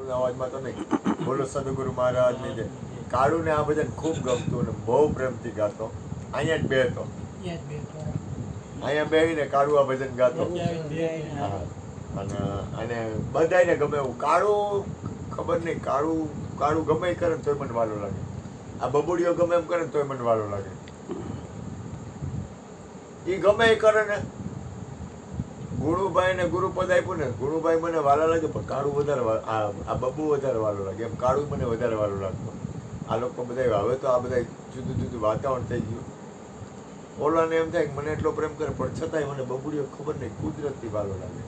કાળુના અવાજમાં તો નહીં. બોલો સદગુરુ મહારાજની જય. કાળુને આ ભજન ખૂબ ગમતું અને બહુ પ્રેમથી ગાતો. અહીંયા જ બેહતો, અહીંયા બેહીને કાળુ આ ભજન ગાતો. હા. અને બધાને ગમે એવું. કાળું ખબર નહીં, કાળું ગમે એ કરે ને તોય મને વાલો લાગે. આ બબુડીઓ ગમે એમ કરે ને તોય મને વાલો લાગે. એ ગમે એ કરે ને. ગુણુભાઈ ને ગુરુપદ આપ્યું ને, ગુણુભાઈ મને વાલા લાગે, પણ કાળું વધારે, આ બબુ વધારે વાલો લાગે. એમ કાળું મને વધારે વાલો લાગતો. આ લોકો બધા હવે તો આ બધા જુદું જુદું વાતાવરણ થઈ ગયું. ઓલાને એમ થાય કે મને એટલો પ્રેમ કરે, પણ છતાંય મને બબુડીઓ ખબર નહીં કુદરતી વાલો લાગે.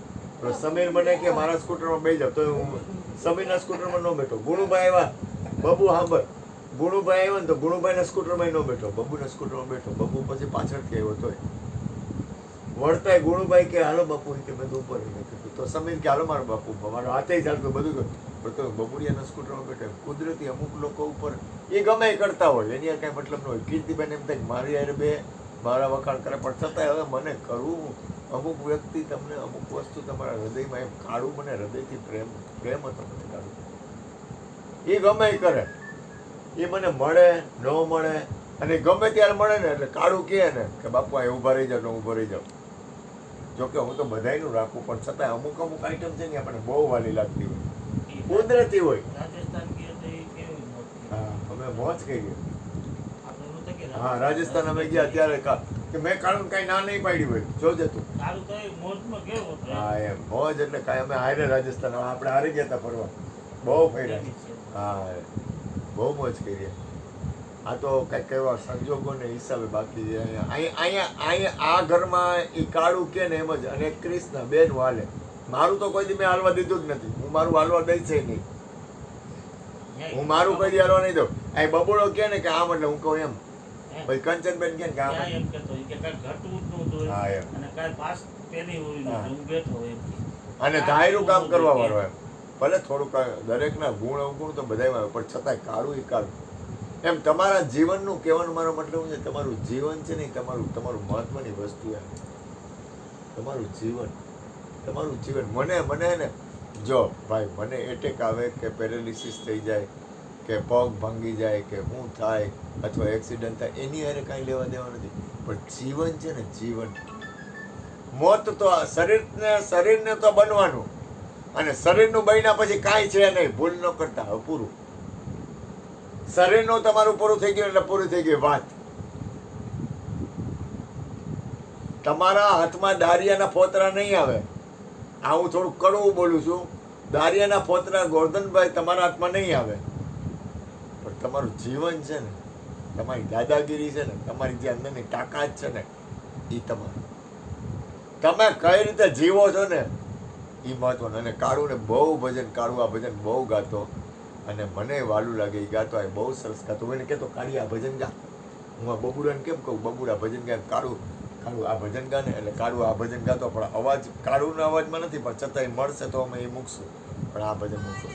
સમીર મને કે મારા સ્કૂટરમાં બેસી જાવ, તો હું સમીરના સ્કૂટરમાં ન બેઠો. ગુણુભાઈ આવ્યા, બબુ સાંભળ, ગુણુભાઈ આવ્યા ને તો ગુણુભાઈના સ્કૂટરમાં ન બેઠો, બબુના સ્કૂટરમાં બેઠો. બબુ પછી પાછળથી આવ્યો તોય વળતાય ગુણુભાઈ કે હાલો બાપુ કે મેં ઉપર કીધું, તો સમીર કે હાલો મારો બાપુ, મારો હાથે ચાલતું બધું કર્યું, પણ તો બબુડિયાના સ્કૂટરમાં બેઠો. કુદરતી અમુક લોકો ઉપર એ ગમે એ કરતા હોય, એની યાર કાંઈ મતલબ ન હોય. કીર્તિબેન એમ થાય મારી યાર બે મારા વખાણ કરે, પણ છતાંય હવે મને કરવું. અમુક વ્યક્તિ તમને અમુક વસ્તુ તમારા હૃદયમાં એમ કાઢું, મને હૃદયથી પ્રેમ હતો મને કાઢું. એ ગમે એ કરે, એ મને મળે ન મળે, અને ગમે ત્યારે મળે ને એટલે કાળું કહે ને કે બાપુ અહીં ઊભા રહી જાવ, તો ઊભો રહી જાવ. જોકે હું તો બધાયનું રાખું, પણ છતાંય અમુક આઈટમ છે ને આપણને બહુ વાલી લાગતી હોય, કુદરતી હોય. હા, અમે મોજ કહીએ. હા, રાજસ્થાન અમે ગયા ત્યારે કે મેં કાળું કઈ ના નહીં પાડી હોય, જોજે તું. હા, એમ મોજ એટલે કાંઈ અમે હારે રાજસ્થાન આપણે હારી ગયા હતા ફરવા, બહુ ફર્યા. હા, બહુ મોજ કરી. આ તો કંઈક એવા સંજોગોને હિસાબે. બાકી અહીંયા આ ઘરમાં એ કાળું કે ને એમ જ, અને ક્રિષ્ના બેન હાલે. મારું તો કોઈ દી મેં હાલવા દીધું જ નથી. હું મારું હાલવા દઈ છે નહીં, હું મારું કોઈ દી હાલવા નહીં દઉં. અહીં બબુડો કે ને કે આમ, એટલે હું કહું એમ. ભાઈ કંચનબેન કે આમ, હા એમ. અને ધાયરું કામ કરવા વાળો એમ. ભલે થોડુંક દરેકના ગુણ અવગુણ તો બધામાં આવે, પણ છતાંય કાળું એ કાળું. એમ તમારા જીવનનું કહેવાનો મારો મતલબ છે, તમારું જીવન છે ને તમારું મહત્વની વસ્તુ એમ. તમારું જીવન મને ને જો ભાઈ, મને એટેક આવે કે પેરાલિસિસ થઈ જાય કે પગ ભાંગી જાય કે શું થાય અથવા એક્સિડન્ટ થાય, એની હારે કાંઈ લેવા દેવા નથી. પણ જીવન છે ને, જીવન. મોત તો શરીરને તો બનવાનું, અને શરીરનું બન્યા પછી કાંઈ છે નહીં. ભૂલ ન કરતા, હવે પૂરું. શરીરનું તમારું પૂરું થઈ ગયું એટલે પૂરી થઈ ગઈ વાત. તમારા હાથમાં દારિયાના ફોતરા નહીં આવે. આ હું થોડું કડવું બોલું છું. દારિયાના ફોતરા ગોરધનભાઈ તમારા હાથમાં નહીં આવે, પણ તમારું જીવન છે ને, તમારી દાદાગીરી છે ને, તમારી જે અંદરની તાકાત છે ને, એ તમારું. તમે કઈ રીતે જીવો છો ને એ મહત્વનું. અને કાળુને બહુ ભજન, કાળુ આ ભજન બહુ ગાતો, અને મને વાલું લાગે એ ગાતો. આ બહુ સરસ ગાતો. એને કહેતો કાળી આ ભજન ગા. હું આ બબુડાને કેમ કહું, બબુડા ભજન ગાય, કાળું આ ભજન ગાને એટલે કાળું આ ભજન ગાતો. પણ અવાજ કાળુના અવાજમાં નથી, પણ છતાંય મળશે તો અમે એ મૂકશું, પણ આ ભજન મૂકશું.